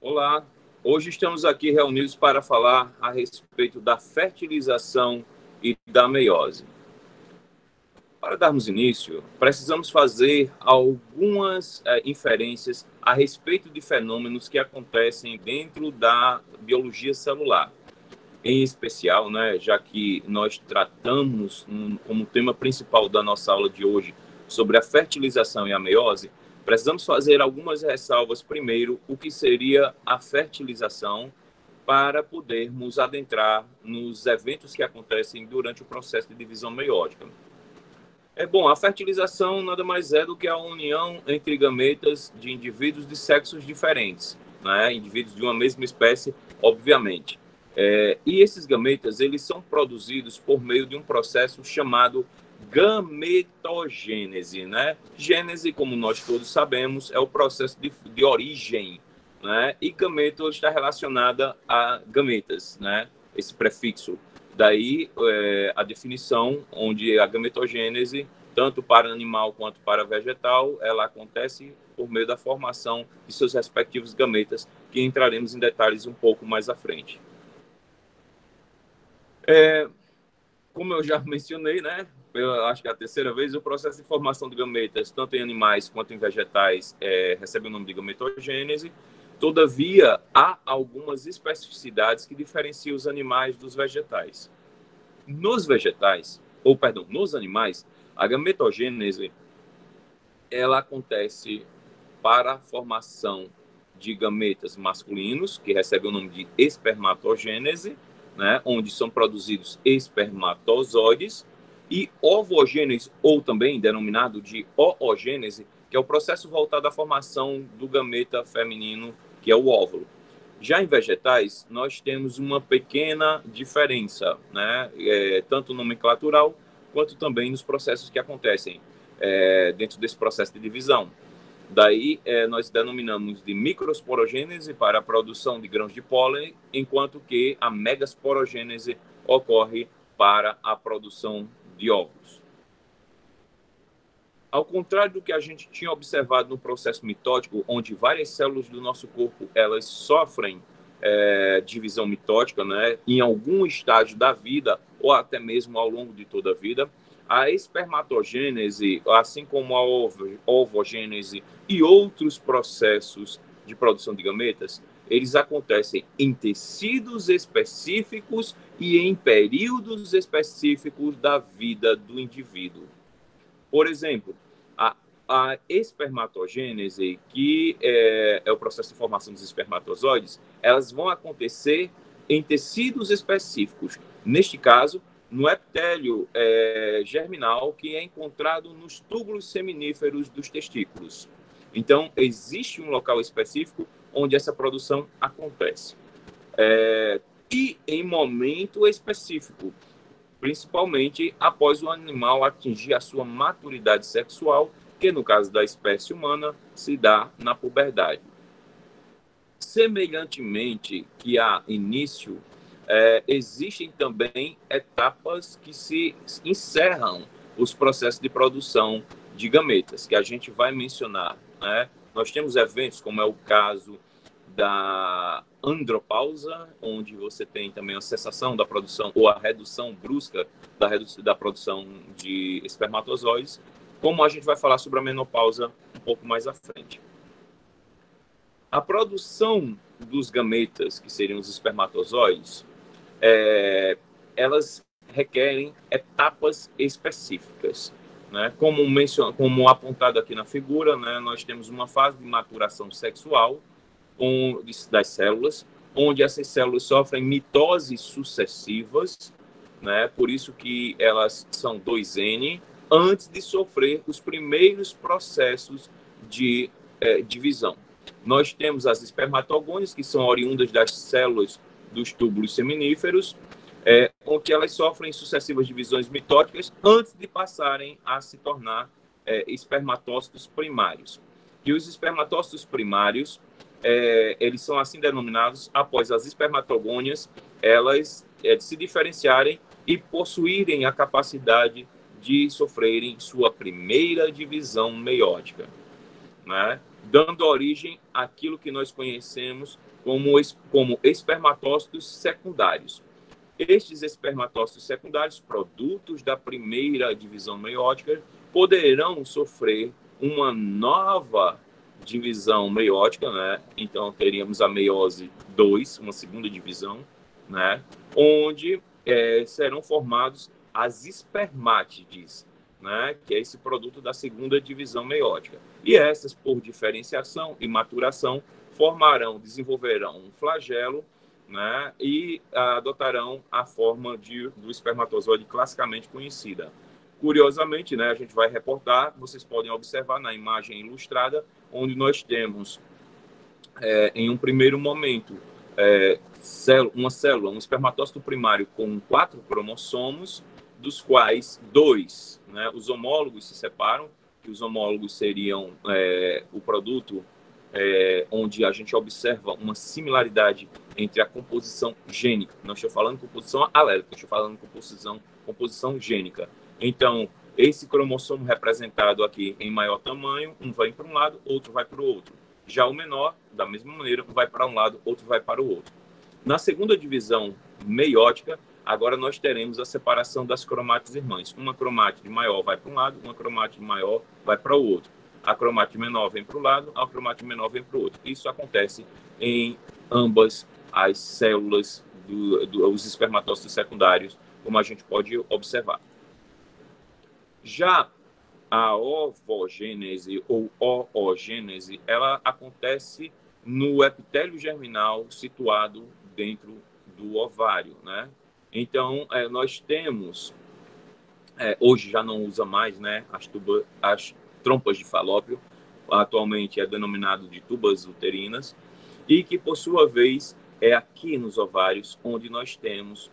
Olá, hoje estamos aqui reunidos para falar a respeito da fertilização e da meiose. Para darmos início, precisamos fazer algumas inferências a respeito de fenômenos que acontecem dentro da biologia celular. Em especial, já que nós tratamos como tema principal da nossa aula de hoje sobre a fertilização e a meiose, precisamos fazer algumas ressalvas. Primeiro, o que seria a fertilização, para podermos adentrar nos eventos que acontecem durante o processo de divisão meiótica. A fertilização nada mais é do que a união entre gametas de indivíduos de sexos diferentes, indivíduos de uma mesma espécie, obviamente. E esses gametas, eles são produzidos por meio de um processo chamado gametogênese, Gênese, como nós todos sabemos, é o processo de origem, E gameto está relacionada a gametas, Esse prefixo. Daí a definição, onde a gametogênese, tanto para animal quanto para vegetal, ela acontece por meio da formação de seus respectivos gametas, que entraremos em detalhes um pouco mais à frente. Como eu já mencionei, eu acho que é a terceira vez, o processo de formação de gametas, tanto em animais quanto em vegetais, recebe o nome de gametogênese. Todavia, há algumas especificidades que diferenciam os animais dos vegetais. Nos animais, a gametogênese, ela acontece para a formação de gametas masculinos, que recebem o nome de espermatogênese, onde são produzidos espermatozoides, e ovogênese, ou também denominado de oogênese, que é o processo voltado à formação do gameta feminino, que é o óvulo. Já em vegetais, nós temos uma pequena diferença, tanto nomenclatural, quanto também nos processos que acontecem dentro desse processo de divisão. Daí, nós denominamos de microsporogênese para a produção de grãos de pólen, enquanto que a megasporogênese ocorre para a produção de óvulos. Ao contrário do que a gente tinha observado no processo mitótico, onde várias células do nosso corpo elas sofrem divisão mitótica, em algum estágio da vida, ou até mesmo ao longo de toda a vida, a espermatogênese, assim como a ovogênese e outros processos de produção de gametas, eles acontecem em tecidos específicos e em períodos específicos da vida do indivíduo. Por exemplo, a espermatogênese, que é o processo de formação dos espermatozoides, elas vão acontecer em tecidos específicos. Neste caso, no epitélio germinal, que é encontrado nos túbulos seminíferos dos testículos. Então, existe um local específico onde essa produção acontece. E em momento específico, principalmente após o animal atingir a sua maturidade sexual, que no caso da espécie humana se dá na puberdade. Semelhantemente que há início, existem também etapas que se encerram os processos de produção de gametas, que a gente vai mencionar. Nós temos eventos, como é o caso da andropausa, onde você tem também a cessação da produção ou a redução brusca da produção de espermatozoides, como a gente vai falar sobre a menopausa um pouco mais à frente. A produção dos gametas, que seriam os espermatozoides, elas requerem etapas específicas. Como apontado aqui na figura, nós temos uma fase de maturação sexual das células, onde essas células sofrem mitoses sucessivas, por isso que elas são 2N, antes de sofrer os primeiros processos de divisão. Nós temos as espermatogônias, que são oriundas das células dos túbulos seminíferos, onde elas sofrem sucessivas divisões mitóticas antes de passarem a se tornar espermatócitos primários. E os espermatócitos primários, eles são assim denominados após as espermatogônias elas se diferenciarem e possuírem a capacidade de sofrerem sua primeira divisão meiótica. dando origem àquilo que nós conhecemos como espermatócitos secundários. Estes espermatócitos secundários, produtos da primeira divisão meiótica, poderão sofrer uma nova divisão meiótica, né? Então, teríamos a meiose 2, uma segunda divisão, né? Onde serão formados as espermátides, né? Que é esse produto da segunda divisão meiótica. E essas, por diferenciação e maturação, desenvolverão um flagelo, né? E adotarão a forma do espermatozoide classicamente conhecida. Curiosamente, né, a gente vai reportar, vocês podem observar na imagem ilustrada, onde nós temos, em um primeiro momento, uma célula, um espermatócito primário com 4 cromossomos, dos quais 2, né, os homólogos se separam, que os homólogos seriam o produto onde a gente observa uma similaridade entre a composição gênica. Não estou falando composição alélica, estou falando composição gênica. Então, esse cromossomo representado aqui em maior tamanho, um vai para um lado, outro vai para o outro. Já o menor, da mesma maneira, um vai para um lado, outro vai para o outro. Na segunda divisão meiótica, agora nós teremos a separação das cromátides irmãs. Uma cromátide maior vai para um lado, uma cromátide maior vai para o outro. A cromátide menor vem para um lado, a cromátide menor vem para o outro. Isso acontece em ambas as células dos espermatócitos secundários, como a gente pode observar. Já a ovogênese ou oogênese, ela acontece no epitélio germinal situado dentro do ovário, né? Então, nós temos, hoje já não usa mais, né, as trompas de Falópio, atualmente é denominado de tubas uterinas, e que, por sua vez, é aqui nos ovários onde nós temos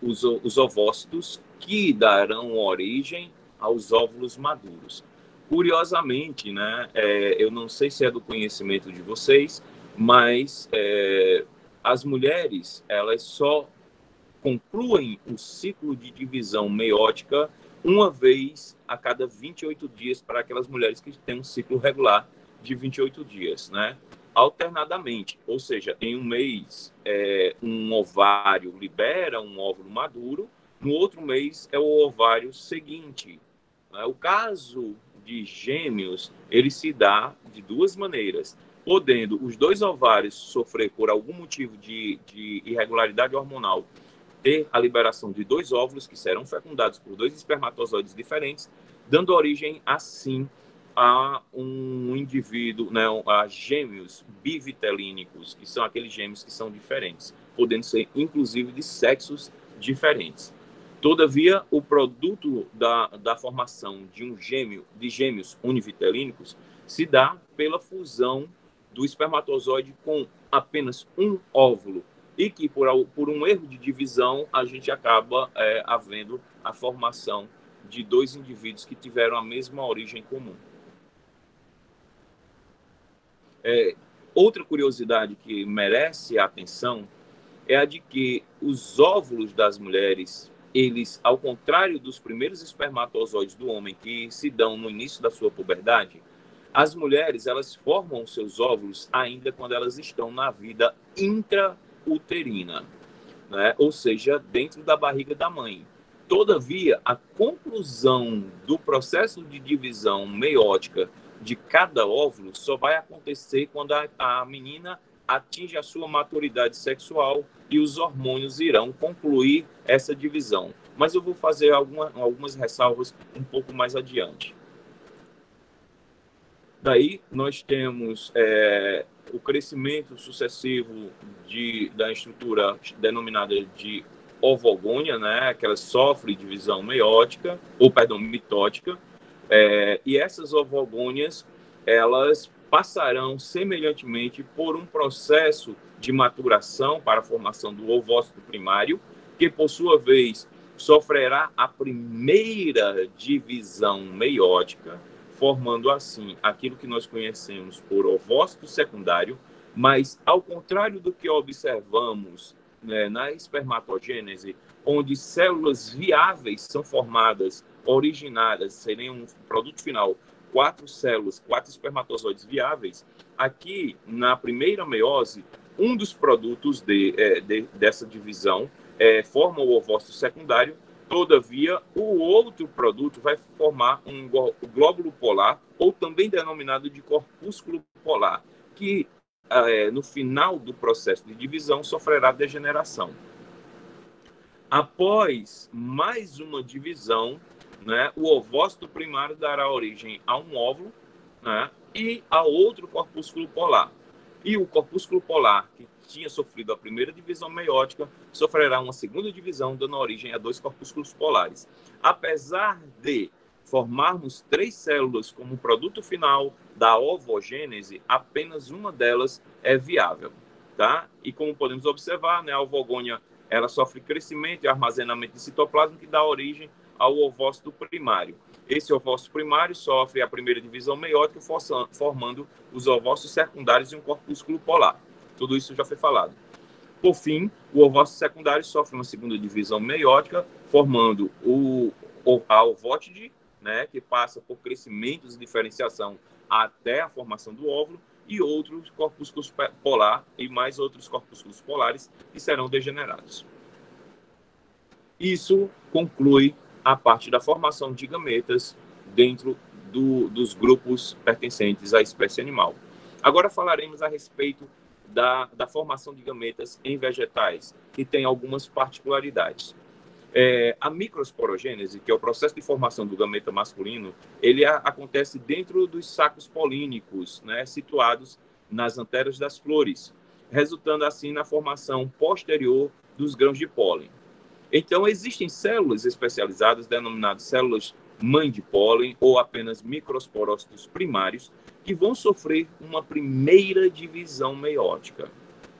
os ovócitos que darão origem aos óvulos maduros. Curiosamente, né, eu não sei se é do conhecimento de vocês, mas as mulheres, elas só concluem o ciclo de divisão meiótica uma vez a cada 28 dias para aquelas mulheres que têm um ciclo regular de 28 dias, né? Alternadamente, ou seja, em um mês um ovário libera um óvulo maduro, no outro mês é o ovário seguinte. Né? O caso de gêmeos, ele se dá de duas maneiras, podendo os dois ovários sofrer por algum motivo de irregularidade hormonal, ter a liberação de dois óvulos que serão fecundados por dois espermatozoides diferentes, dando origem, assim, a um indivíduo, né, a gêmeos bivitelínicos, que são aqueles gêmeos que são diferentes, podendo ser, inclusive, de sexos diferentes. Todavia, o produto da formação de gêmeos univitelínicos se dá pela fusão do espermatozoide com apenas um óvulo, e que, por um erro de divisão, a gente acaba havendo a formação de dois indivíduos que tiveram a mesma origem comum. Outra curiosidade que merece a atenção é a de que os óvulos das mulheres, eles, ao contrário dos primeiros espermatozoides do homem que se dão no início da sua puberdade, as mulheres, elas formam seus óvulos ainda quando elas estão na vida intrauterina, né? Ou seja, dentro da barriga da mãe. Todavia, a conclusão do processo de divisão meiótica de cada óvulo só vai acontecer quando a menina atinge a sua maturidade sexual e os hormônios irão concluir essa divisão. Mas eu vou fazer algumas ressalvas um pouco mais adiante. Daí nós temos o crescimento sucessivo da estrutura denominada de ovogônia, né, que ela sofre divisão mitótica, e essas ovogônias, elas passarão semelhantemente por um processo de maturação para a formação do ovócito primário, que por sua vez sofrerá a primeira divisão meiótica, formando assim aquilo que nós conhecemos por ovócito secundário, mas ao contrário do que observamos, né, na espermatogênese, onde células viáveis são formadas, originadas, seriam um produto final 4 células, 4 espermatozoides viáveis, aqui na primeira meiose, um dos produtos dessa divisão forma o ovócito secundário. Todavia, o outro produto vai formar um glóbulo polar, ou também denominado de corpúsculo polar, que no final do processo de divisão sofrerá degeneração. Após mais uma divisão, né, o ovócito primário dará origem a um óvulo, né, e a outro corpúsculo polar. E o corpúsculo polar, que tinha sofrido a primeira divisão meiótica, sofrerá uma segunda divisão, dando origem a 2 corpúsculos polares. Apesar de formarmos 3 células como produto final da ovogênese, apenas uma delas é viável. Tá? E como podemos observar, né, a ovogônia ela sofre crescimento e armazenamento de citoplasma, que dá origem ao ovócito primário. Esse ovócito primário sofre a primeira divisão meiótica, formando os ovócitos secundários e um corpúsculo polar. Tudo isso já foi falado. Por fim, o ovócito secundário sofre uma segunda divisão meiótica, formando a ovótide, né, que passa por crescimentos e diferenciação até a formação do óvulo, e outros corpúsculos polar e mais outros corpúsculos polares que serão degenerados. Isso conclui a parte da formação de gametas dentro dos grupos pertencentes à espécie animal. Agora falaremos a respeito da formação de gametas em vegetais, que tem algumas particularidades. A microsporogênese, que é o processo de formação do gameta masculino, ele acontece dentro dos sacos polínicos, né, situados nas anteras das flores, resultando assim na formação posterior dos grãos de pólen. Então, existem células especializadas, denominadas células mãe de pólen, ou apenas microsporócitos primários, que vão sofrer uma primeira divisão meiótica,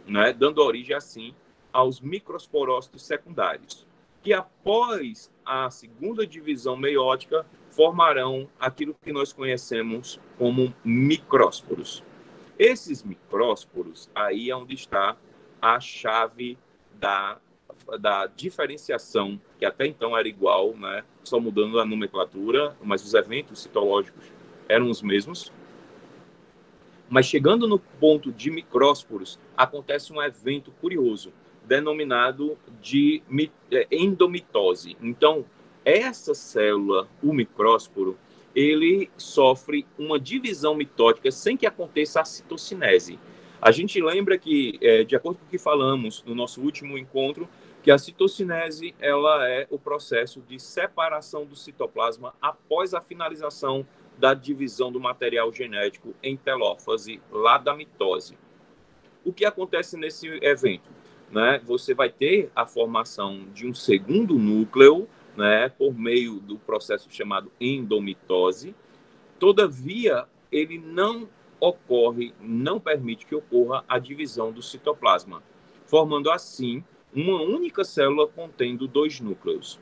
né, dando origem, assim, aos microsporócitos secundários, que após a segunda divisão meiótica formarão aquilo que nós conhecemos como micrósporos. Esses micrósporos, aí é onde está a chave da diferenciação, que até então era igual, né? Só mudando a nomenclatura, mas os eventos citológicos eram os mesmos. Mas chegando no ponto de micrósporos, acontece um evento curioso, denominado de endomitose. Então, essa célula, o micrósporo, ele sofre uma divisão mitótica sem que aconteça a citocinese. A gente lembra que, de acordo com o que falamos no nosso último encontro, que a citocinese ela é o processo de separação do citoplasma após a finalização da divisão do material genético em telófase, lá da mitose. O que acontece nesse evento? Né? Você vai ter a formação de um segundo núcleo, né, por meio do processo chamado endomitose. Todavia, ele não ocorre, não permite que ocorra a divisão do citoplasma, formando assim uma única célula contendo 2 núcleos.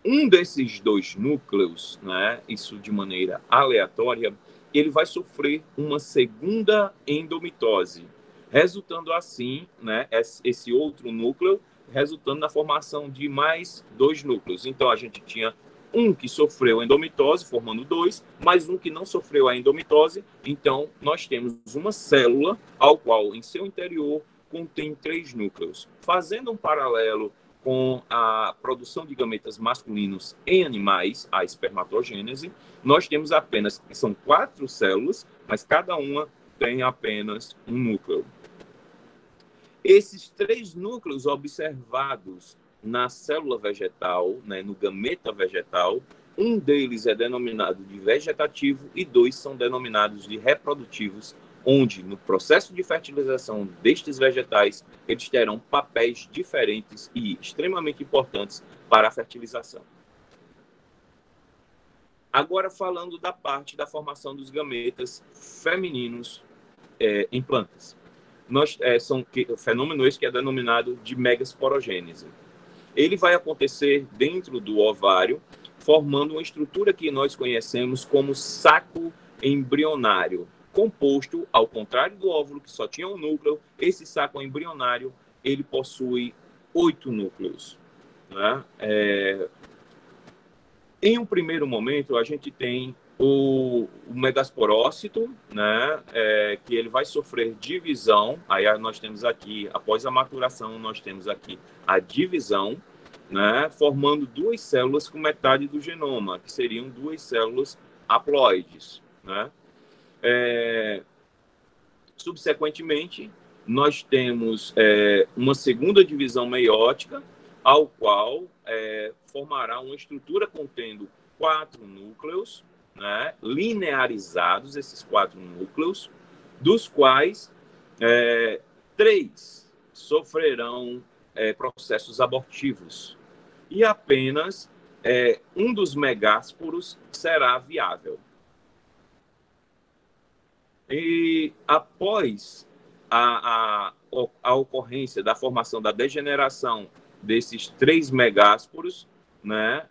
Um desses 2 núcleos, né, isso de maneira aleatória, ele vai sofrer uma segunda endomitose, resultando assim, né, esse outro núcleo, resultando na formação de mais 2 núcleos. Então, a gente tinha um que sofreu endomitose, formando 2, mais um que não sofreu a endomitose. Então, nós temos uma célula, ao qual, em seu interior, contém 3 núcleos. Fazendo um paralelo com a produção de gametas masculinos em animais, a espermatogênese, nós temos apenas, são 4 células, mas cada uma tem apenas um núcleo. Esses 3 núcleos observados na célula vegetal, né, no gameta vegetal, um deles é denominado de vegetativo e 2 são denominados de reprodutivos, onde no processo de fertilização destes vegetais, eles terão papéis diferentes e extremamente importantes para a fertilização. Agora falando da parte da formação dos gametas femininos em plantas. São fenômeno esse que é denominado de megasporogênese. Ele vai acontecer dentro do ovário, formando uma estrutura que nós conhecemos como saco embrionário, composto, ao contrário do óvulo, que só tinha um núcleo, esse saco embrionário, ele possui 8 núcleos. Né? Em um primeiro momento, a gente tem o megasporócito, né, que ele vai sofrer divisão. Aí nós temos aqui, após a maturação, nós temos aqui a divisão, né, formando duas células com metade do genoma, que seriam duas células haploides, né? Subsequentemente, nós temos uma segunda divisão meiótica, ao qual formará uma estrutura contendo 4 núcleos, né, linearizados, esses 4 núcleos, dos quais 3 sofrerão processos abortivos e apenas um dos megásporos será viável. E após a ocorrência da formação da degeneração desses 3 megásporos, né,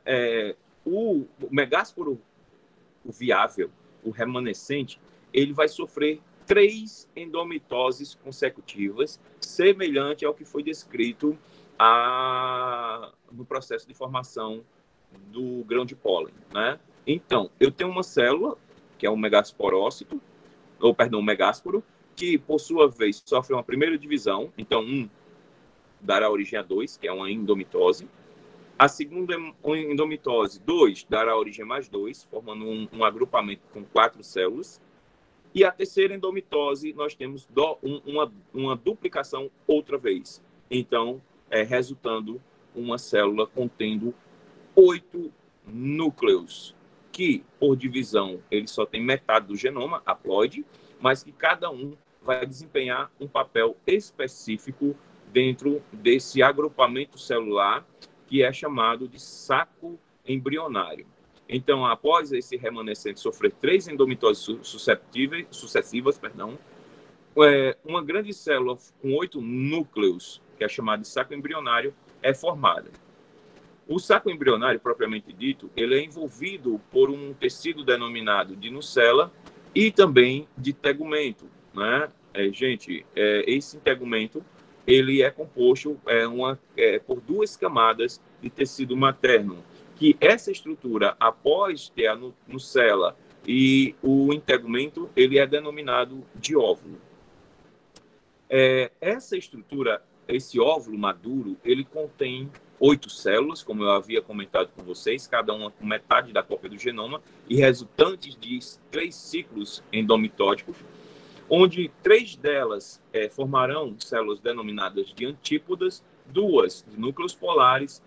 o megásporo viável, o remanescente, ele vai sofrer 3 endomitoses consecutivas, semelhante ao que foi descrito no processo de formação do grão de pólen, né? Então, eu tenho uma célula, que é um megasporócito, um megásporo, que, por sua vez, sofre uma primeira divisão. Então, 1 dará origem a 2, que é uma endomitose. A segunda endomitose, 2, dará origem a mais 2, formando um agrupamento com 4 células. E a terceira endomitose, nós temos uma duplicação outra vez. Então, resultando uma célula contendo 8 núcleos, que, por divisão, ele só tem metade do genoma, haploide, mas que cada um vai desempenhar um papel específico dentro desse agrupamento celular, que é chamado de saco embrionário. Então, após esse remanescente sofrer 3 endomitoses sucessivas, uma grande célula com 8 núcleos, que é chamada de saco embrionário, é formada. O saco embrionário, propriamente dito, ele é envolvido por um tecido denominado de nucela e também de tegumento, né? Esse tegumento ele é composto por 2 camadas de tecido materno, que essa estrutura, após ter a nucela e o integumento, ele é denominado de óvulo. Essa estrutura, esse óvulo maduro, ele contém 8 células, como eu havia comentado com vocês, cada uma com metade da cópia do genoma, e resultantes de 3 ciclos endomitóticos, onde 3 delas formarão células denominadas de antípodas, 2 de núcleos polares,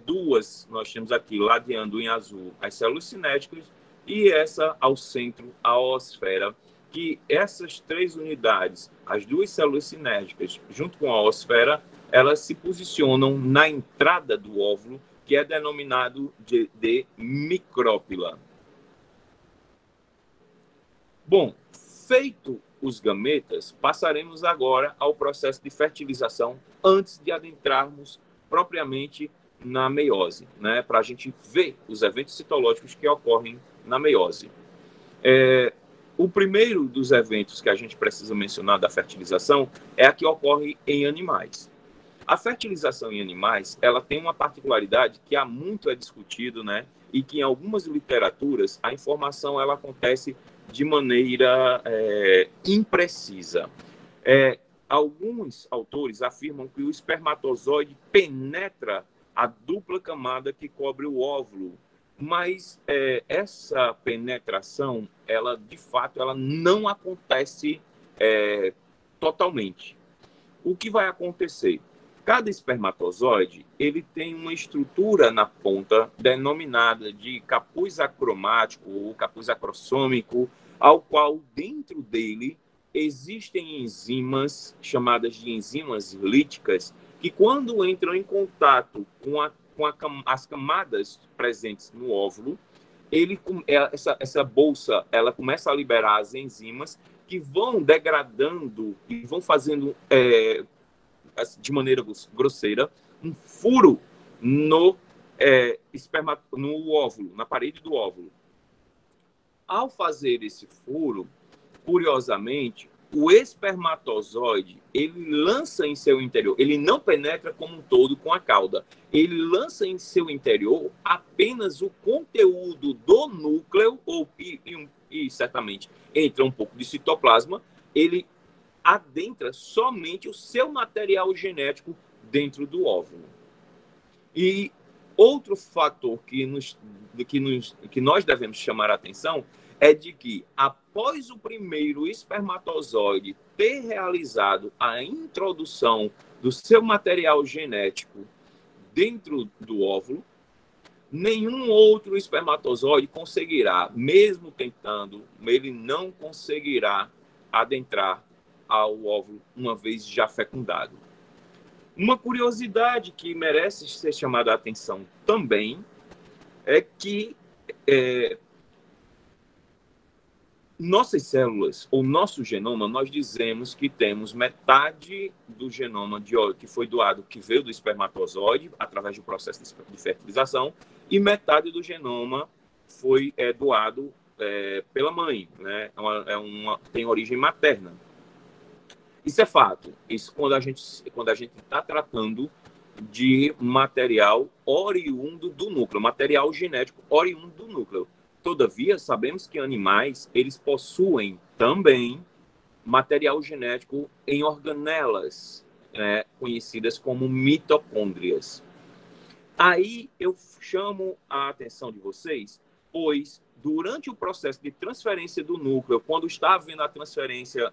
2 nós temos aqui, ladeando em azul, as células cinéticas, e essa ao centro, a oosfera, que essas 3 unidades, as 2 células cinéticas, junto com a oosfera, elas se posicionam na entrada do óvulo, que é denominado de micrópila. Bom, feito os gametas, passaremos agora ao processo de fertilização antes de adentrarmos propriamente na meiose, né, para a gente ver os eventos citológicos que ocorrem na meiose. O primeiro dos eventos que a gente precisa mencionar da fertilização é a que ocorre em animais. A fertilização em animais, ela tem uma particularidade que há muito é discutido, né? E que em algumas literaturas a informação ela acontece de maneira imprecisa. Alguns autores afirmam que o espermatozoide penetra a dupla camada que cobre o óvulo, mas essa penetração, ela de fato, ela não acontece totalmente. O que vai acontecer? Cada espermatozoide ele tem uma estrutura na ponta denominada de capuz acromático ou capuz acrossômico, ao qual dentro dele existem enzimas chamadas de enzimas líticas que, quando entram em contato com as camadas presentes no óvulo, essa bolsa ela começa a liberar as enzimas que vão degradando e vão fazendo de maneira grosseira, um furo no óvulo, na parede do óvulo. Ao fazer esse furo, curiosamente, o espermatozoide, ele lança em seu interior, ele não penetra como um todo com a cauda, ele lança em seu interior apenas o conteúdo do núcleo, e certamente entra um pouco de citoplasma, ele adentra somente o seu material genético dentro do óvulo. E outro fator que nós devemos chamar a atenção é de que, após o primeiro espermatozoide ter realizado a introdução do seu material genético dentro do óvulo, nenhum outro espermatozoide conseguirá, mesmo tentando, ele não conseguirá adentrar ao óvulo uma vez já fecundado. Uma curiosidade que merece ser chamada a atenção também é que nossas células, ou nosso genoma, nós dizemos que temos metade do genoma que foi doado, que veio do espermatozoide, através do processo de fertilização, e metade do genoma foi doado pela mãe, né? Tem origem materna. Isso é fato. Isso quando a gente está tratando de material oriundo do núcleo, material genético oriundo do núcleo. Todavia, sabemos que animais, eles possuem também material genético em organelas, conhecidas como mitocôndrias. Aí eu chamo a atenção de vocês, pois durante o processo de transferência do núcleo, quando está havendo a transferência,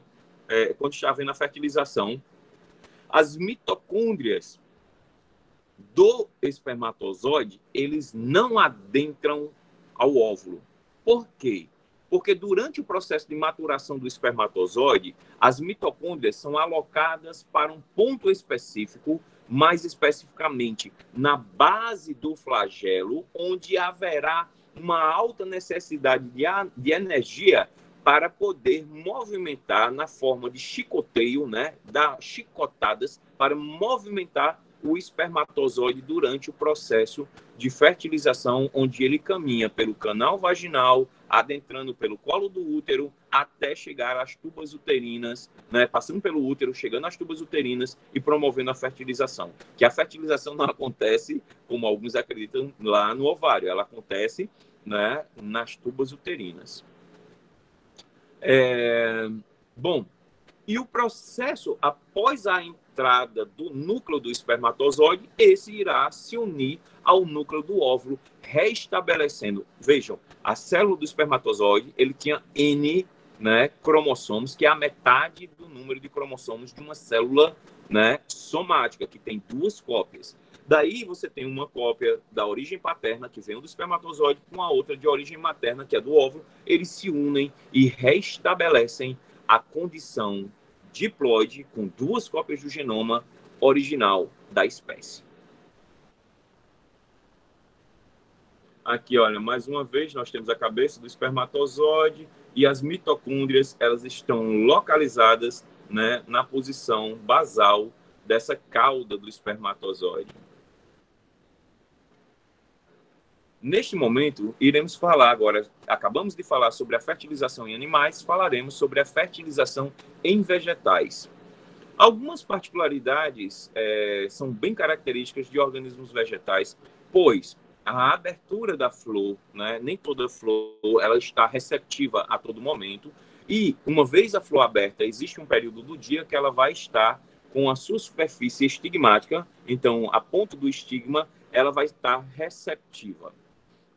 quando está havendo a fertilização, as mitocôndrias do espermatozoide, eles não adentram ao óvulo. Por quê? Porque durante o processo de maturação do espermatozoide, as mitocôndrias são alocadas para um ponto específico, mais especificamente na base do flagelo, onde haverá uma alta necessidade de energia para poder movimentar na forma de chicoteio, né, dar chicotadas para movimentar o espermatozoide durante o processo de fertilização, onde ele caminha pelo canal vaginal, adentrando pelo colo do útero, até chegar às tubas uterinas, né, passando pelo útero, chegando às tubas uterinas e promovendo a fertilização. Que a fertilização não acontece, como alguns acreditam, lá no ovário, ela acontece, né, nas tubas uterinas. Bom, e o processo, após a entrada do núcleo do espermatozoide, esse irá se unir ao núcleo do óvulo, restabelecendo. Vejam, a célula do espermatozoide, ele tinha N, né, cromossomos, que é a metade do número de cromossomos de uma célula, né, somática, que tem 2 cópias. Daí você tem uma cópia da origem paterna, que vem do espermatozoide, com a outra de origem materna, que é do óvulo. Eles se unem e restabelecem a condição diploide com 2 cópias do genoma original da espécie. Aqui, olha, mais uma vez, nós temos a cabeça do espermatozoide e as mitocôndrias, elas estão localizadas, né, na posição basal dessa cauda do espermatozoide. Neste momento, iremos falar agora, acabamos de falar sobre a fertilização em animais, falaremos sobre a fertilização em vegetais. Algumas particularidades são bem características de organismos vegetais, pois a abertura da flor, né, nem toda flor ela está receptiva a todo momento, e uma vez a flor aberta, existe um período do dia que ela vai estar com a sua superfície estigmática, então a ponta do estigma ela vai estar receptiva.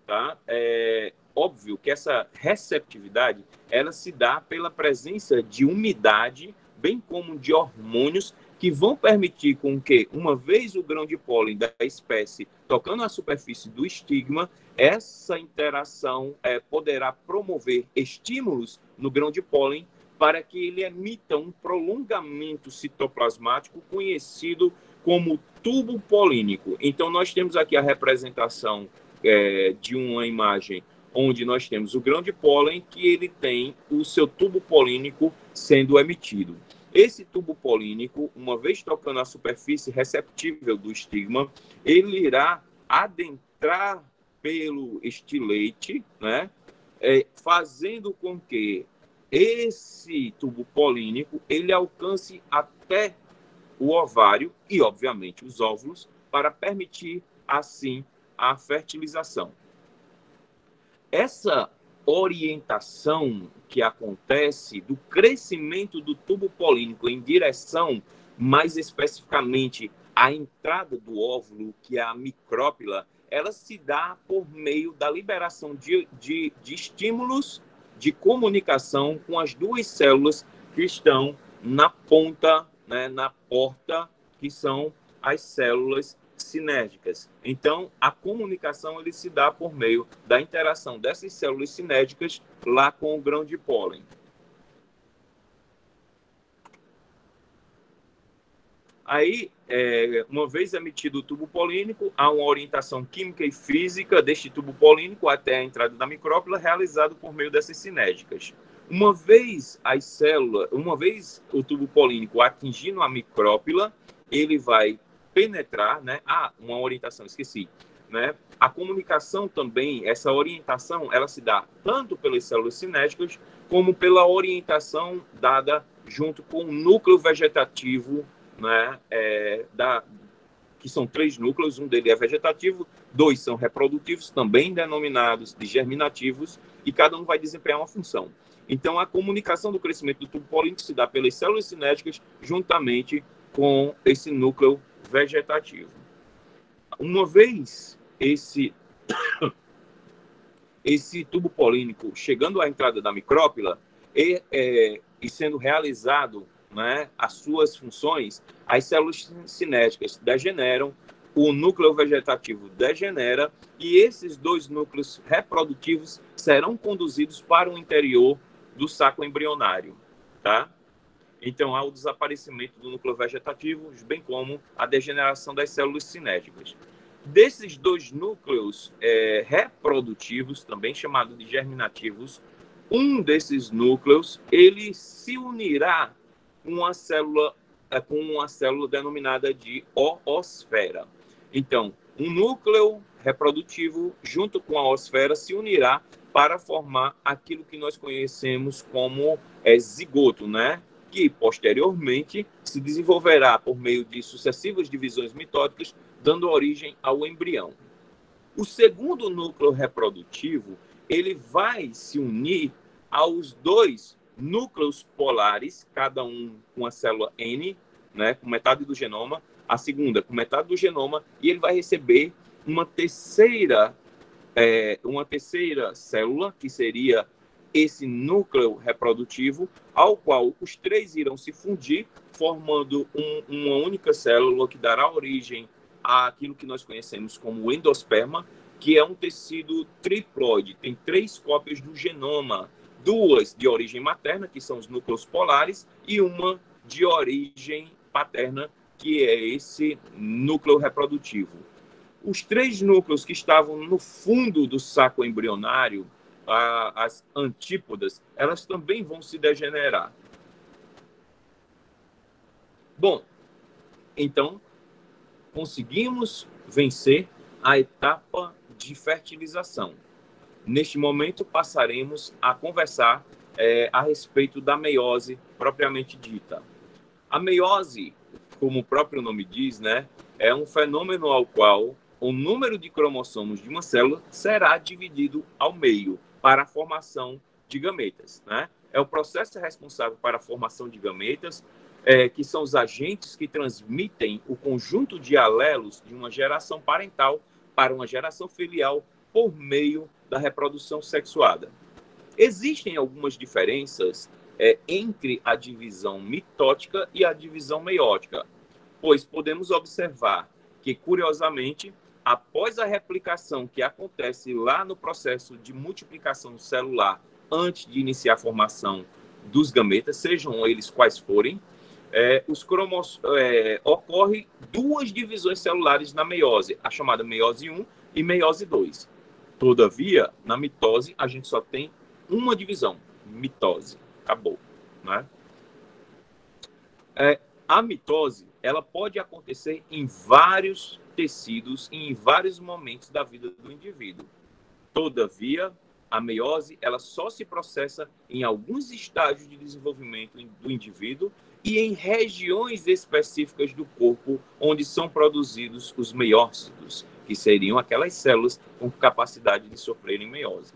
Tá? É óbvio que essa receptividade ela se dá pela presença de umidade, bem como de hormônios que vão permitir com que, uma vez o grão de pólen da espécie tocando a superfície do estigma, essa interação poderá promover estímulos no grão de pólen para que ele emita um prolongamento citoplasmático conhecido como tubo polínico. Então, nós temos aqui a representação de uma imagem onde nós temos o grão de pólen que ele tem o seu tubo polínico sendo emitido. Esse tubo polínico, uma vez tocando a superfície receptível do estigma, ele irá adentrar pelo estilete, né, fazendo com que esse tubo polínico ele alcance até o ovário e, obviamente, os óvulos, para permitir, assim, a fertilização. Essa orientação que acontece do crescimento do tubo polínico em direção, mais especificamente, à entrada do óvulo, que é a micrópila, ela se dá por meio da liberação de estímulos de comunicação com as duas células que estão na ponta, né, na porta, que são as células sinérgicas. Então, a comunicação ele se dá por meio da interação dessas células sinérgicas lá com o grão de pólen. Aí, uma vez emitido o tubo polínico, há uma orientação química e física deste tubo polínico até a entrada da micrópila, realizado por meio dessas sinérgicas. Uma vez o tubo polínico atingindo a micrópila, ele vai penetrar, né? Uma orientação, esqueci, né? A comunicação também, essa orientação, ela se dá tanto pelas células sinérgicas, como pela orientação dada junto com o núcleo vegetativo, né, que são 3 núcleos, um deles é vegetativo, 2 são reprodutivos, também denominados de germinativos, e cada um vai desempenhar uma função. Então, a comunicação do crescimento do tubo polínico se dá pelas células cinéticas juntamente com esse núcleo vegetativo. Uma vez esse tubo polínico chegando à entrada da micrópila e sendo realizado, né, as suas funções, as células cinéticas degeneram, o núcleo vegetativo degenera e esses 2 núcleos reprodutivos serão conduzidos para o interior do saco embrionário, tá? Então, há o desaparecimento do núcleo vegetativo, bem como a degeneração das células cinéticas. Desses 2 núcleos reprodutivos, também chamados de germinativos, um desses núcleos ele se unirá com uma célula denominada de oosfera. Então, um núcleo reprodutivo junto com a oosfera se unirá para formar aquilo que nós conhecemos como zigoto, né? Que posteriormente se desenvolverá por meio de sucessivas divisões mitóticas, dando origem ao embrião. O segundo núcleo reprodutivo ele vai se unir aos 2 núcleos polares, cada um com a célula N, né, com metade do genoma, a segunda com metade do genoma, e ele vai receber uma terceira célula, que seria esse núcleo reprodutivo, ao qual os 3 irão se fundir, formando uma única célula que dará origem àquilo que nós conhecemos como endosperma, que é um tecido triploide, tem 3 cópias do genoma, 2 de origem materna, que são os núcleos polares, e uma de origem paterna, que é esse núcleo reprodutivo. Os 3 núcleos que estavam no fundo do saco embrionário, as antípodas, elas também vão se degenerar. Bom, então, conseguimos vencer a etapa de fertilização. Neste momento, passaremos a conversar a respeito da meiose propriamente dita. A meiose, como o próprio nome diz, né, é um fenômeno ao qual o número de cromossomos de uma célula será dividido ao meio para a formação de gametas, né? É o processo responsável para a formação de gametas, que são os agentes que transmitem o conjunto de alelos de uma geração parental para uma geração filial por meio da reprodução sexuada. Existem algumas diferenças entre a divisão mitótica e a divisão meiótica, pois podemos observar que, curiosamente, após a replicação que acontece lá no processo de multiplicação celular, antes de iniciar a formação dos gametas, sejam eles quais forem, ocorre 2 divisões celulares na meiose, a chamada meiose 1 e meiose 2. Todavia, na mitose, a gente só tem uma divisão, mitose. Acabou, né? A mitose, ela pode acontecer em vários tecidos e em vários momentos da vida do indivíduo. Todavia, A meiose, ela só se processa em alguns estágios de desenvolvimento do indivíduo e em regiões específicas do corpo onde são produzidos os meiócitos, que seriam aquelas células com capacidade de sofrerem meiose.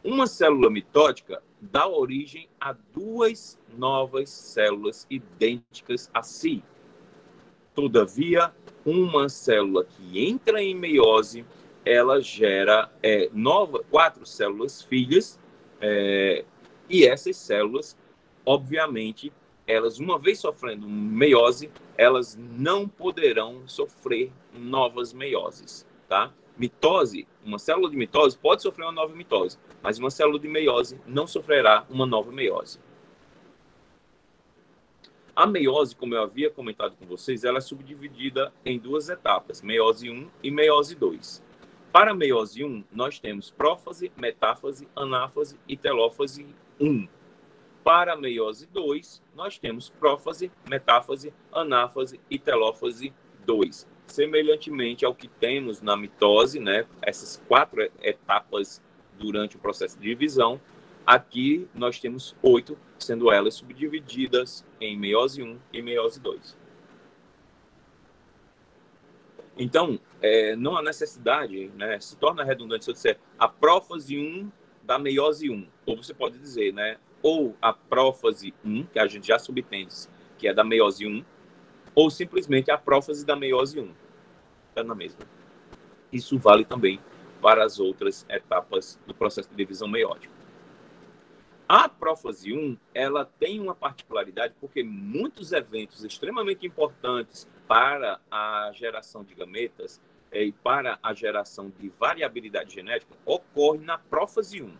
Uma célula mitótica dá origem a duas novas células idênticas a si. Todavia, uma célula que entra em meiose, ela gera quatro células filhas, e essas células, obviamente, elas, uma vez sofrendo meiose, elas não poderão sofrer novas meioses, tá? Mitose, uma célula de mitose pode sofrer uma nova mitose, mas uma célula de meiose não sofrerá uma nova meiose. A meiose, como eu havia comentado com vocês, ela é subdividida em duas etapas, meiose 1 e meiose 2. Para a meiose 1, nós temos prófase, metáfase, anáfase e telófase 1. Para a meiose 2, nós temos prófase, metáfase, anáfase e telófase 2. Semelhantemente ao que temos na mitose, né, essas quatro etapas durante o processo de divisão, aqui nós temos 8, sendo elas subdivididas em meiose 1 e meiose 2. Então, não há necessidade, né, se torna redundante se eu disser a prófase 1 da meiose 1, ou você pode dizer, né, ou a prófase 1, que a gente já subentende, que é da meiose 1, ou simplesmente a prófase da meiose 1. Está na mesma. Isso vale também para as outras etapas do processo de divisão meiótica. A prófase 1, ela tem uma particularidade porque muitos eventos extremamente importantes para a geração de gametas e para a geração de variabilidade genética ocorrem na prófase 1.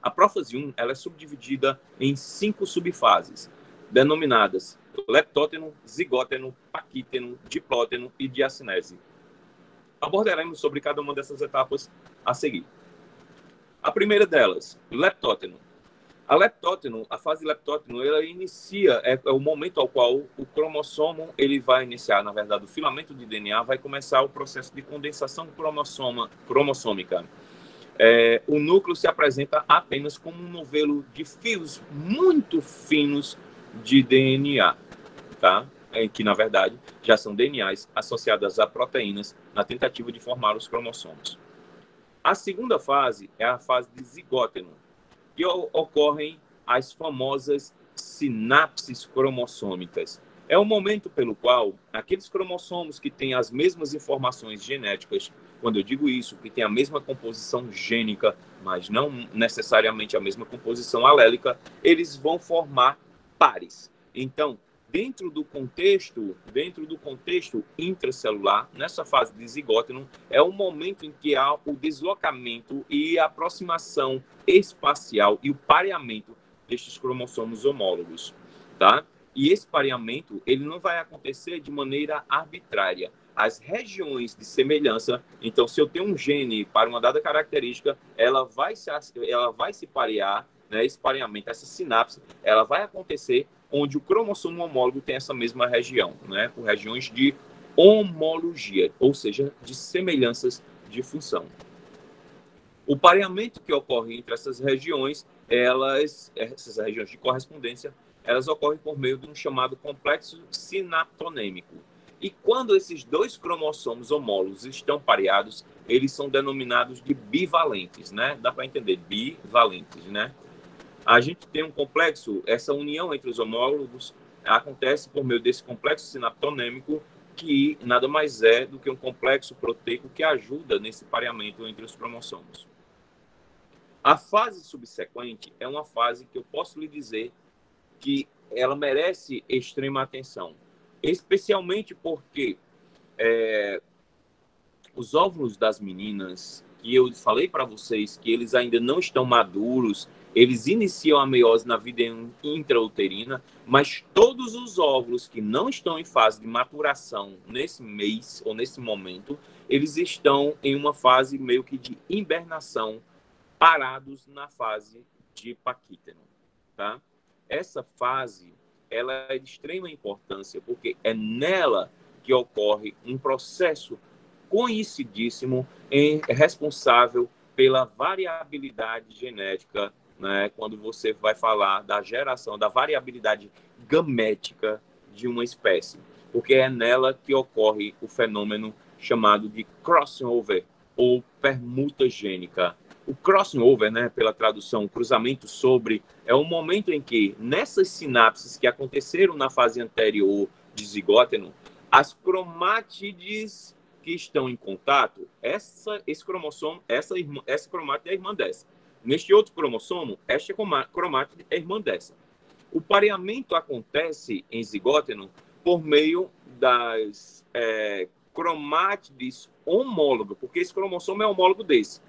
A prófase 1, ela é subdividida em 5 subfases, denominadas leptóteno, zigóteno, paquíteno, diplóteno e diacinese. Abordaremos sobre cada uma dessas etapas a seguir. A primeira delas, leptóteno. A fase leptóteno, ela inicia, é o momento ao qual o cromossomo ele vai iniciar, na verdade, o filamento de DNA vai começar o processo de condensação cromossômica. O núcleo se apresenta apenas como um novelo de fios muito finos de DNA, tá? Que, na verdade, já são DNAs associadas a proteínas na tentativa de formar os cromossomos. A segunda fase é a fase de zigóteno, que ocorrem as famosas sinapses cromossômicas. É o momento pelo qual aqueles cromossomos que têm as mesmas informações genéticas, quando eu digo isso, que tem a mesma composição gênica, mas não necessariamente a mesma composição alélica, eles vão formar pares. Então, dentro do contexto intracelular, nessa fase de zigóteno, é o momento em que há o deslocamento e a aproximação espacial e o pareamento destes cromossomos homólogos, tá? E esse pareamento, ele não vai acontecer de maneira arbitrária. As regiões de semelhança, então, se eu tenho um gene para uma dada característica, ela vai se parear, né? Esse pareamento, essa sinapse, ela vai acontecer onde o cromossomo homólogo tem essa mesma região, né? Por regiões de homologia, ou seja, de semelhanças de função. O pareamento que ocorre entre essas regiões, essas regiões de correspondência, elas ocorrem por meio de um chamado complexo sinaptonêmico. E quando esses dois cromossomos homólogos estão pareados, eles são denominados de bivalentes, né? Dá para entender, bivalentes, né? A gente tem um complexo, essa união entre os homólogos acontece por meio desse complexo sinaptonêmico, que nada mais é do que um complexo proteico que ajuda nesse pareamento entre os cromossomos. A fase subsequente é uma fase que eu posso lhe dizer que ela merece extrema atenção, especialmente porque os óvulos das meninas, que eu falei para vocês que eles ainda não estão maduros, eles iniciam a meiose na vida intrauterina, mas todos os óvulos que não estão em fase de maturação nesse mês ou nesse momento, eles estão em uma fase meio que de hibernação, parados na fase de paquíteno, tá? Essa fase, ela é de extrema importância, porque é nela que ocorre um processo conhecidíssimo responsável pela variabilidade genética, né, quando você vai falar da geração, da variabilidade gamética de uma espécie, porque é nela que ocorre o fenômeno chamado de crossing over, ou permuta gênica. O crossing over, né, pela tradução cruzamento sobre, é o momento em que, nessas sinapses que aconteceram na fase anterior de zigóteno, as cromátides que estão em contato, esse cromossomo, essa cromátide é irmã dessa. Neste outro cromossomo, esta cromátide é irmã dessa. O pareamento acontece em zigóteno por meio das cromátides homólogas, porque esse cromossomo é homólogo desse.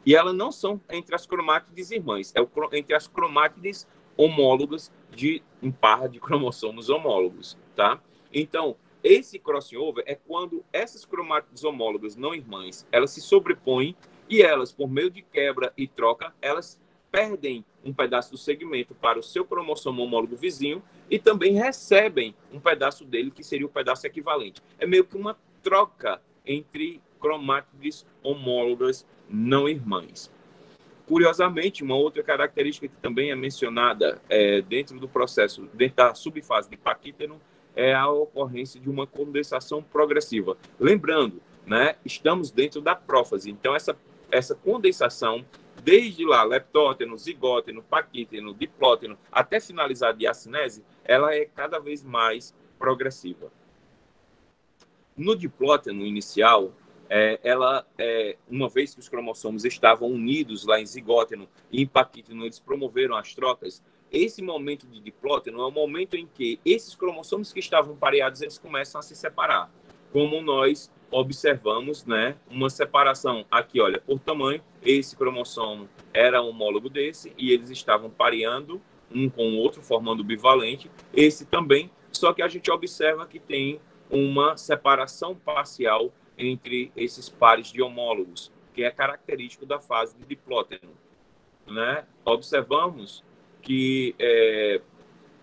E elas não são entre as cromátides irmãs, entre as cromátides homólogas de um par de cromossomos homólogos, tá? Então, esse crossover é quando essas cromátides homólogas não irmãs, elas se sobrepõem e elas, por meio de quebra e troca, elas perdem um pedaço do segmento para o seu cromossomo homólogo vizinho e também recebem um pedaço dele, que seria o pedaço equivalente. É meio que uma troca entre cromátides homólogas não irmãs. Curiosamente, uma outra característica que também é mencionada dentro do processo, dentro da subfase de paquíteron, é a ocorrência de uma condensação progressiva. Lembrando, né, estamos dentro da prófase, então essa condensação, desde lá, leptóteno, zigóteno, paquíteron, diplóteno, até finalizar a diacinese, ela é cada vez mais progressiva. No diplóteno inicial, uma vez que os cromossomos estavam unidos lá em zigóteno e em paquíteron, eles promoveram as trocas. Esse momento de diplóteno é o momento em que esses cromossomos que estavam pareados, eles começam a se separar. Como nós observamos, né, uma separação aqui, olha, por tamanho, esse cromossomo era homólogo desse e eles estavam pareando um com o outro, formando bivalente. Esse também, só que a gente observa que tem uma separação parcial entre esses pares de homólogos, que é característico da fase de diplóteno, né? Observamos que,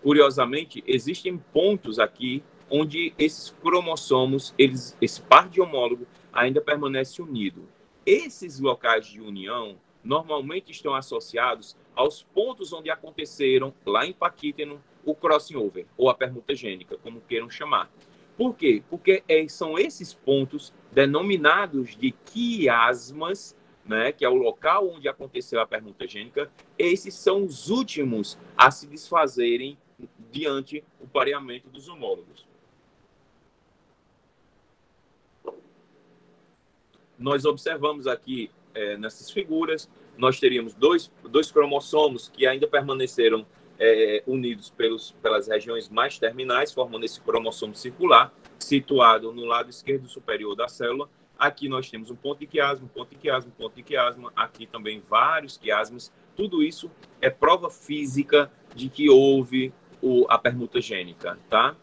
curiosamente, existem pontos aqui onde esses cromossomos, esse par de homólogo ainda permanece unido. Esses locais de união normalmente estão associados aos pontos onde aconteceram, lá em paquíteron, o crossing over, ou a permuta gênica, como queiram chamar. Por quê? Porque são esses pontos denominados de quiasmas, né, que é o local onde aconteceu a permuta gênica, esses são os últimos a se desfazerem diante o pareamento dos homólogos. Nós observamos aqui, nessas figuras, nós teríamos dois cromossomos que ainda permaneceram unidos pelas regiões mais terminais, formando esse cromossomo circular, situado no lado esquerdo superior da célula. Aqui nós temos um ponto de quiasma, um ponto de quiasma, um ponto de quiasma, aqui também vários quiasmas. Tudo isso é prova física de que houve a permuta gênica, tá?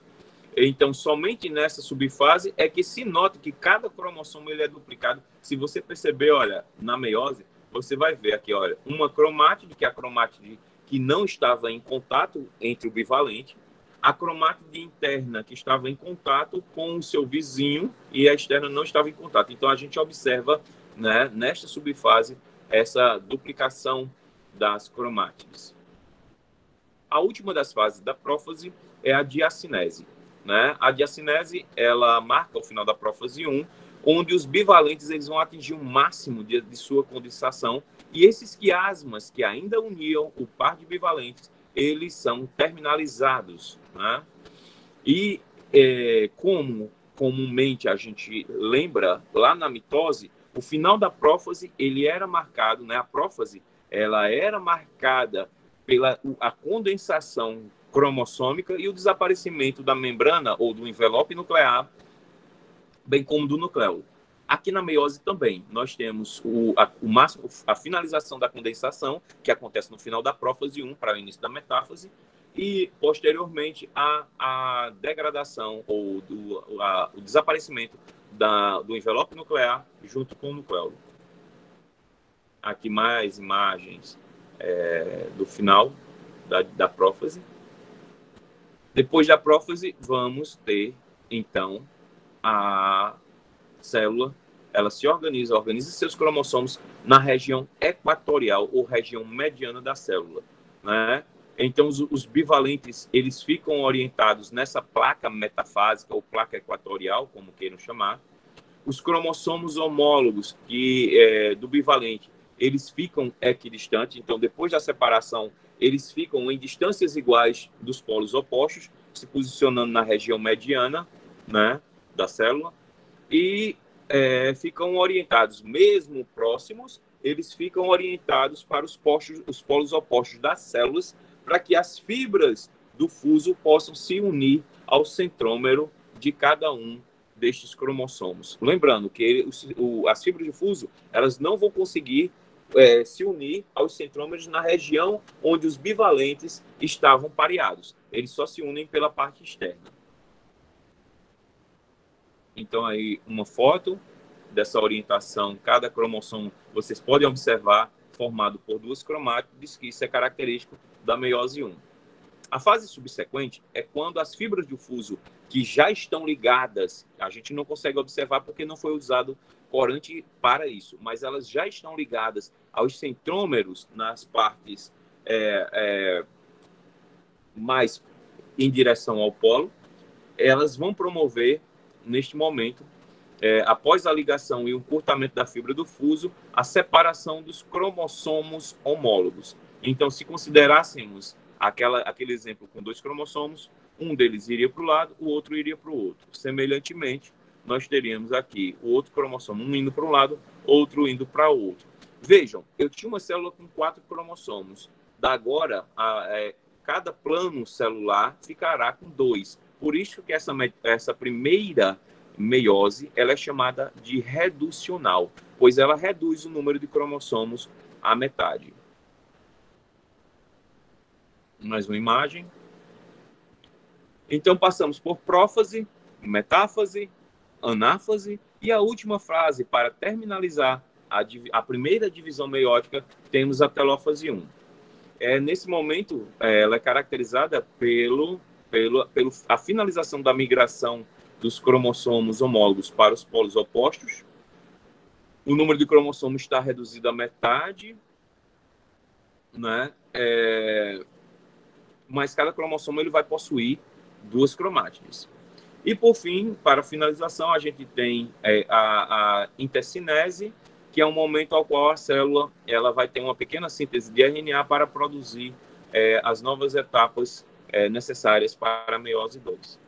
Então, somente nessa subfase é que se nota que cada cromossomo ele é duplicado. Se você perceber, olha, na meiose, você vai ver aqui, olha, uma cromátide, que é a cromátide que não estava em contato entre o bivalente, a cromátide interna que estava em contato com o seu vizinho e a externa não estava em contato. Então, a gente observa, né, nesta subfase, essa duplicação das cromátides. A última das fases da prófase é a diacinese, né? A diacinese, ela marca o final da prófase 1, onde os bivalentes eles vão atingir o máximo de sua condensação e esses quiasmas que ainda uniam o par de bivalentes, eles são terminalizados, né? E como comumente a gente lembra lá na mitose, o final da prófase ele era marcado, né? A prófase ela era marcada pela a condensação cromossômica e o desaparecimento da membrana ou do envelope nuclear, bem como do nucleolo. Aqui na meiose também, nós temos a finalização da condensação, que acontece no final da prófase 1 para o início da metáfase, e, posteriormente, a degradação ou o desaparecimento do envelope nuclear junto com o nucleolo. Aqui mais imagens do final da prófase. Depois da prófase, vamos ter, então, a célula ela se organiza seus cromossomos na região equatorial ou região mediana da célula, né? Então, os bivalentes, eles ficam orientados nessa placa metafásica ou placa equatorial, como queiram chamar. Os cromossomos homólogos do bivalente, eles ficam equidistantes. Então, depois da separação, eles ficam em distâncias iguais dos polos opostos, se posicionando na região mediana, né, da célula. E ficam orientados, mesmo próximos, eles ficam orientados para os polos opostos das células, para que as fibras do fuso possam se unir ao centrômero de cada um destes cromossomos. Lembrando que as fibras de fuso, elas não vão conseguir se unir aos centrômeros na região onde os bivalentes estavam pareados. Eles só se unem pela parte externa. Então, aí, uma foto dessa orientação, cada cromossomo, vocês podem observar, formado por duas cromátides, que isso é característico da meiose 1. A fase subsequente é quando as fibras de fuso que já estão ligadas, a gente não consegue observar porque não foi usado corante para isso, mas elas já estão ligadas aos centrômeros nas partes mais em direção ao polo, elas vão promover, neste momento, após a ligação e o encurtamento da fibra do fuso, a separação dos cromossomos homólogos. Então, se considerássemos aquele exemplo com dois cromossomos, um deles iria para o lado, o outro iria para o outro. Semelhantemente, nós teríamos aqui o outro cromossomo, um indo para um lado, outro indo para o outro. Vejam, eu tinha uma célula com 4 cromossomos. Da agora, cada plano celular ficará com 2. Por isso que essa primeira meiose, ela é chamada de reducional, pois ela reduz o número de cromossomos à metade. Mais uma imagem. Então, passamos por prófase, metáfase, anáfase e a última fase, para terminalizar a primeira divisão meiótica, temos a telófase 1. Nesse momento, ela é caracterizada pela finalização da migração dos cromossomos homólogos para os polos opostos. O número de cromossomos está reduzido à metade, né? Mas cada cromossomo ele vai possuir 2 cromátides. E, por fim, para a finalização, a gente tem a intercinese, que é um momento ao qual a célula ela vai ter uma pequena síntese de RNA para produzir as novas etapas necessárias para a meiose 2.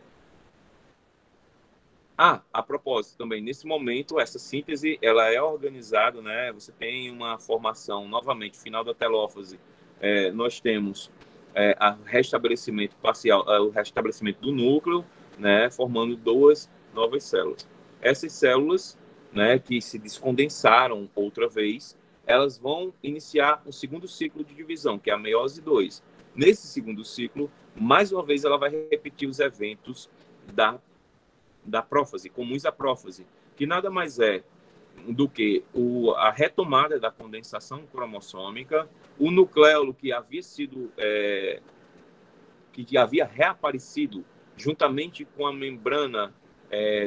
A propósito, também, nesse momento, essa síntese ela é organizada, né? Você tem uma formação, novamente, final da telófase, nós temos o restabelecimento parcial, o restabelecimento do núcleo, né? Formando 2 novas células. Essas células, né, que se descondensaram outra vez, elas vão iniciar um segundo ciclo de divisão, que é a meiose 2. Nesse segundo ciclo, mais uma vez, ela vai repetir os eventos da prófase, comuns à prófase, que nada mais é do que a retomada da condensação cromossômica, o nucleolo que havia sido que havia reaparecido juntamente com a membrana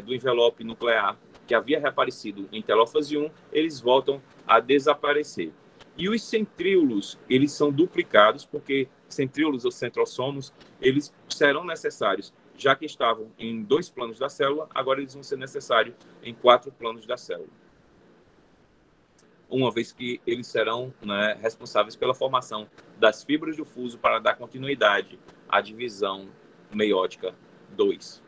do envelope nuclear, que havia reaparecido em telófase 1, eles voltam a desaparecer. E os centríolos, eles são duplicados, porque centríolos ou centrossomos, eles serão necessários, já que estavam em 2 planos da célula, agora eles vão ser necessários em 4 planos da célula. Uma vez que eles serão, né, responsáveis pela formação das fibras do fuso para dar continuidade à divisão meiótica 2.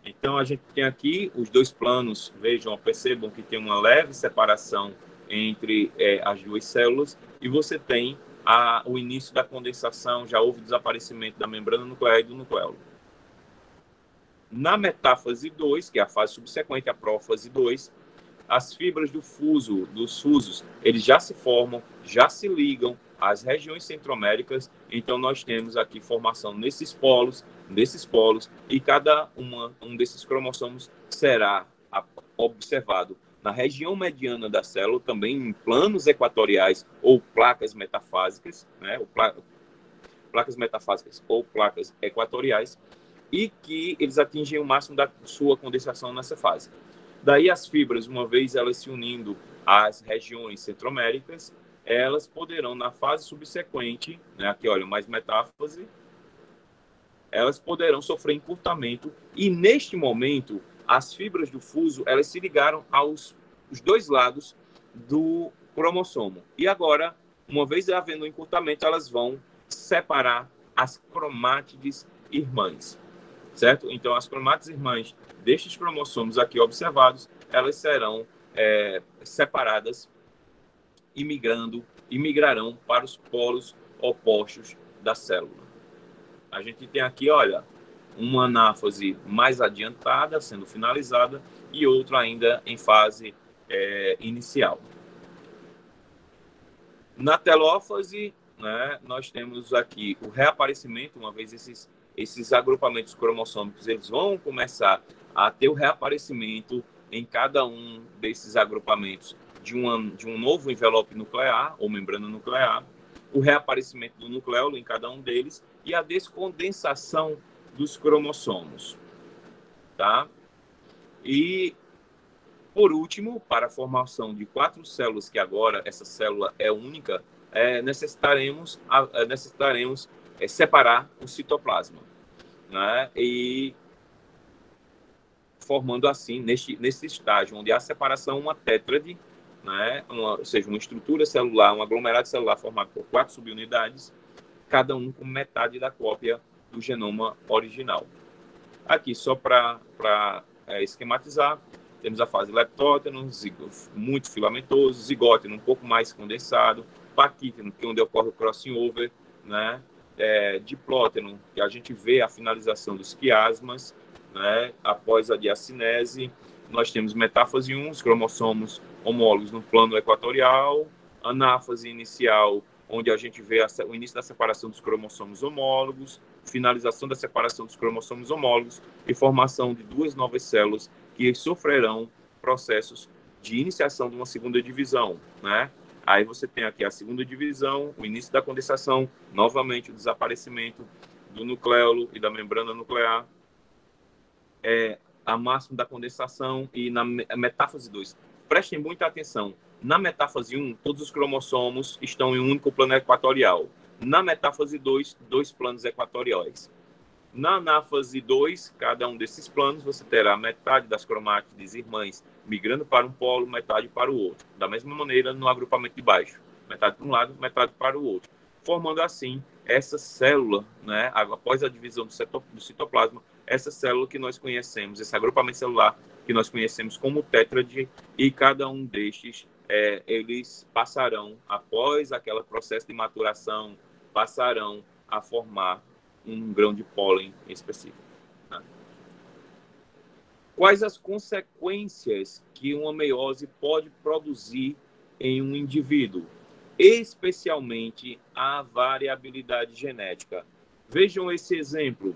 Então, a gente tem aqui os 2 planos, vejam, percebam que tem uma leve separação entre as 2 células, e você tem o início da condensação, já houve desaparecimento da membrana nuclear e do nucleolo. Na metáfase 2, que é a fase subsequente à prófase 2, as fibras dos fusos, eles já se formam, já se ligam às regiões centroméricas, então nós temos aqui formação nesses polos, e cada um desses cromossomos será observado na região mediana da célula, também em planos equatoriais ou placas metafásicas, né? Placas metafásicas ou placas equatoriais, e que eles atingem o máximo da sua condensação nessa fase. Daí as fibras, uma vez elas se unindo às regiões centroméricas, elas poderão, na fase subsequente, né, aqui olha, mais metáfase, elas poderão sofrer encurtamento e, neste momento, as fibras do fuso, elas se ligaram aos os dois lados do cromossomo. E agora, uma vez havendo um encurtamento, elas vão separar as cromátides irmãs, certo? Então, as cromátides irmãs destes cromossomos aqui observados, elas serão separadas e migrarão para os polos opostos da célula. A gente tem aqui, olha, uma anáfase mais adiantada, sendo finalizada, e outra ainda em fase inicial. Na telófase, né, nós temos aqui o reaparecimento, uma vez esses agrupamentos cromossômicos, eles vão começar a ter o reaparecimento em cada um desses agrupamentos de um novo envelope nuclear, ou membrana nuclear, o reaparecimento do nucleolo em cada um deles e a descondensação dos cromossomos, tá? E, por último, para a formação de 4 células, que agora essa célula é única, necessitaremos separar o citoplasma, né? E formando assim, nesse estágio, onde há separação, uma tétrade, né? Ou seja, uma estrutura celular, um aglomerado celular formado por 4 subunidades, cada um com metade da cópia do genoma original. Aqui, só para esquematizar, temos a fase leptóteno, muito filamentoso, zigóteno, um pouco mais condensado, paquíteno, que é onde ocorre o crossing over, né? Diplóteno, que a gente vê a finalização dos quiasmas, né? Após a diacinese. Nós temos metáfase 1, os cromossomos homólogos no plano equatorial, anáfase inicial, onde a gente vê o início da separação dos cromossomos homólogos, finalização da separação dos cromossomos homólogos e formação de 2 novas células que sofrerão processos de iniciação de uma segunda divisão, né? Aí você tem aqui a segunda divisão, o início da condensação, novamente o desaparecimento do nucleolo e da membrana nuclear, a máxima da condensação e na metáfase 2. Prestem muita atenção. Na metáfase 1, todos os cromossomos estão em um único plano equatorial. Na metáfase 2, 2 planos equatoriais. Na anáfase 2, cada um desses planos, você terá metade das cromátides irmãs migrando para um polo, metade para o outro. Da mesma maneira, no agrupamento de baixo. Metade para um lado, metade para o outro. Formando assim essa célula, né, após a divisão do citoplasma, essa célula que nós conhecemos, esse agrupamento celular que nós conhecemos como tétrade, e cada um destes, eles passarão, após aquele processo de maturação, passarão a formar um grão de pólen específico. Né? Quais as consequências que uma meiose pode produzir em um indivíduo? Especialmente a variabilidade genética. Vejam esse exemplo.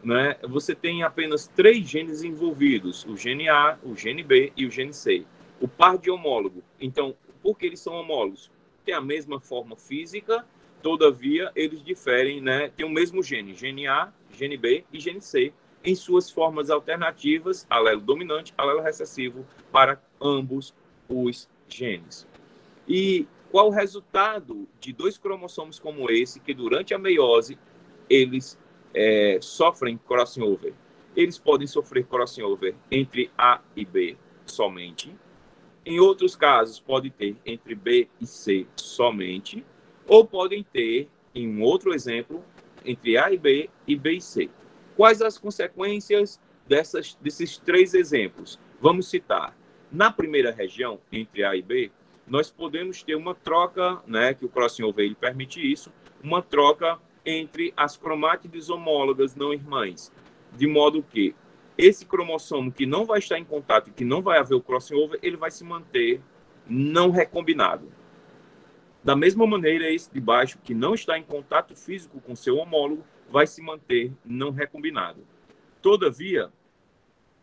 Né? Você tem apenas 3 genes envolvidos, o gene A, o gene B e o gene C. O par de homólogo. Então, por que eles são homólogos? Tem a mesma forma física, todavia, eles diferem, né? Tem o mesmo gene A, gene B e gene C, em suas formas alternativas, alelo dominante, alelo recessivo, para ambos os genes. E qual o resultado de 2 cromossomos como esse, que durante a meiose, eles sofrem crossing over? Eles podem sofrer crossing over entre A e B somente. Em outros casos, pode ter entre B e C somente. Ou podem ter, em um outro exemplo, entre A e B e C. Quais as consequências desses 3 exemplos? Vamos citar. Na primeira região, entre A e B, nós podemos ter uma troca, né, que o crossing over ele permite isso, uma troca entre as cromátides homólogas não irmãs, de modo que esse cromossomo que não vai estar em contato, que não vai haver o crossing over, ele vai se manter não recombinado. Da mesma maneira, esse de baixo, que não está em contato físico com seu homólogo, vai se manter não recombinado. Todavia,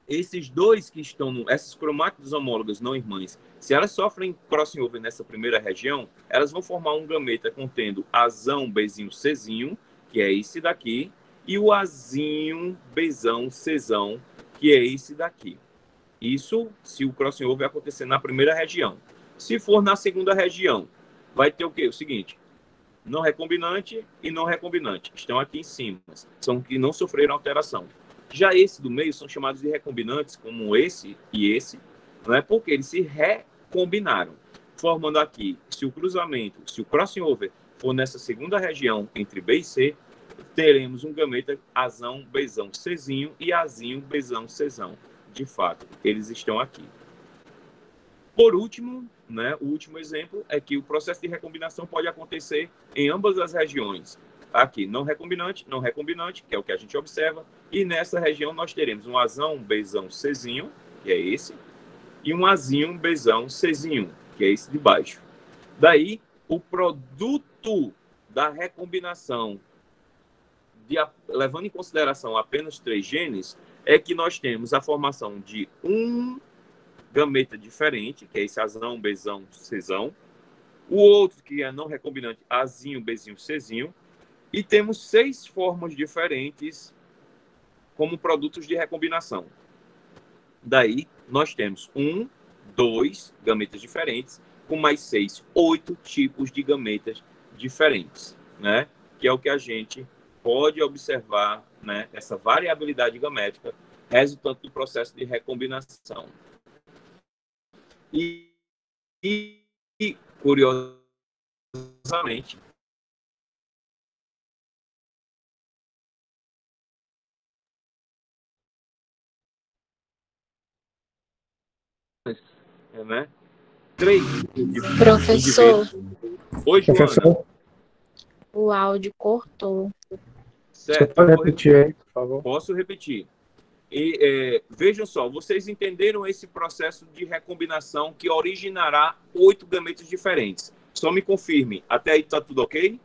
esses 2 que estão, essas cromátides homólogas não irmãs, se elas sofrem crossing over nessa primeira região, elas vão formar um gameta contendo Azão, Bzinho, Czinho, que é esse daqui, e o Azinho, Bzão, Czão, que é esse daqui. Isso se o crossing over acontecer na primeira região. Se for na segunda região, vai ter o quê? O seguinte, não recombinante e não recombinante. Estão aqui em cima. São que não sofreram alteração. Já esse do meio são chamados de recombinantes, como esse e esse, não é? Porque eles se recombinaram, formando aqui, se o cruzamento, se o crossing over for nessa segunda região entre B e C, teremos um gameta azão, Bzão, Czinho e azinho, Bzão, Czão. De fato, eles estão aqui. Por último, né, o último exemplo é que o processo de recombinação pode acontecer em ambas as regiões. Aqui, não recombinante, que é o que a gente observa, e nessa região nós teremos um azão, Bzão, Czinho, que é esse, e um azinho, Bzão, Czinho, que é esse de baixo. Daí, o produto da recombinação, levando em consideração apenas 3 genes, é que nós temos a formação de um gameta diferente, que é esse azão, Bzão, Czão. O outro, que é não recombinante, azinho, Bzinho, Czinho. E temos 6 formas diferentes como produtos de recombinação. Daí, nós temos 1, 2 gametas diferentes, com mais 6, 8 tipos de gametas diferentes, né? Que é o que a gente pode observar, né? Essa variabilidade gamética resultante do processo de recombinação. E curiosamente, né? 3 Professor, Oi, Joana. Professor, o áudio cortou. você Certo, pode repetir aí, por favor? posso repetir. E vejam só, vocês entenderam esse processo de recombinação que originará 8 gametas diferentes. Só me confirme, até aí está tudo ok?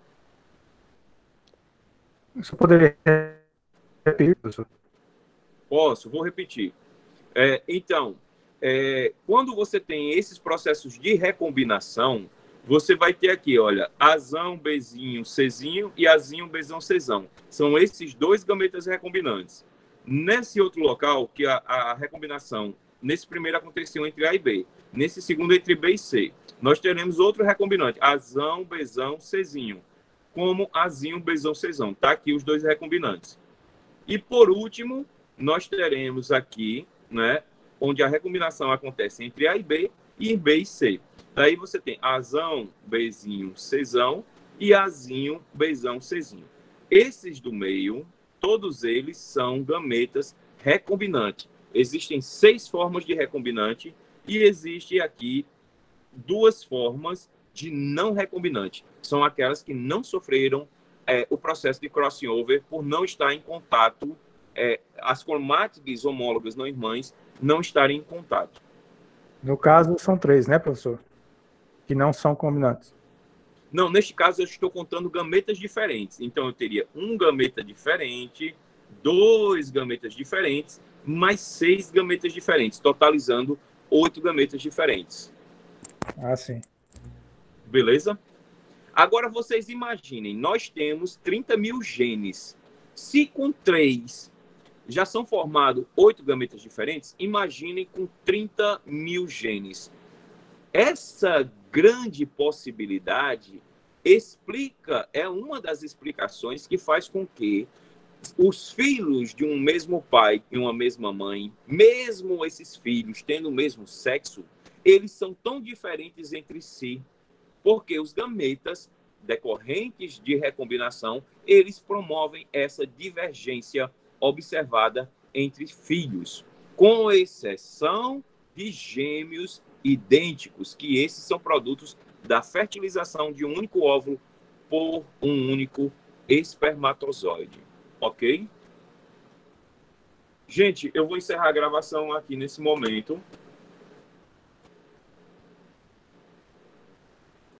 Você poderia repetir, professor? Posso, vou repetir. Então, quando você tem esses processos de recombinação, você vai ter aqui, olha, azão, Bzinho, Czinho e azinho, Bzão, Czão. São esses 2 gametas recombinantes. Nesse outro local, que a recombinação, nesse primeiro aconteceu entre A e B, nesse segundo entre B e C, nós teremos outro recombinante, azão, Bzão, Czinho, como azinho, Bzão, Czão. Tá aqui os 2 recombinantes. E por último, nós teremos aqui, né, onde a recombinação acontece entre A e B e B e C. Daí você tem azão, Bzinho, Czão e azinho, Bzão, Czinho. Esses do meio, todos eles são gametas recombinantes. Existem 6 formas de recombinante e existe aqui 2 formas de não recombinante. São aquelas que não sofreram o processo de crossing over por não estar em contato, as cromátides homólogas não irmãs não estarem em contato. No caso, são 3, né, professor? Que não são combinantes. Não, neste caso eu estou contando gametas diferentes. Então eu teria um gameta diferente, 2 gametas diferentes, mais 6 gametas diferentes, totalizando 8 gametas diferentes. Ah, sim. Beleza? Agora vocês imaginem, nós temos 30 mil genes. Se com 3 já são formados 8 gametas diferentes, imaginem com 30 mil genes. Essa grande possibilidade é uma das explicações que faz com que os filhos de um mesmo pai e uma mesma mãe, mesmo esses filhos tendo o mesmo sexo, eles são tão diferentes entre si, porque os gametas decorrentes de recombinação, eles promovem essa divergência observada entre filhos, com exceção de gêmeos idênticos, que esses são produtos da fertilização de um único óvulo por um único espermatozoide. Ok? Gente, eu vou encerrar a gravação aqui nesse momento.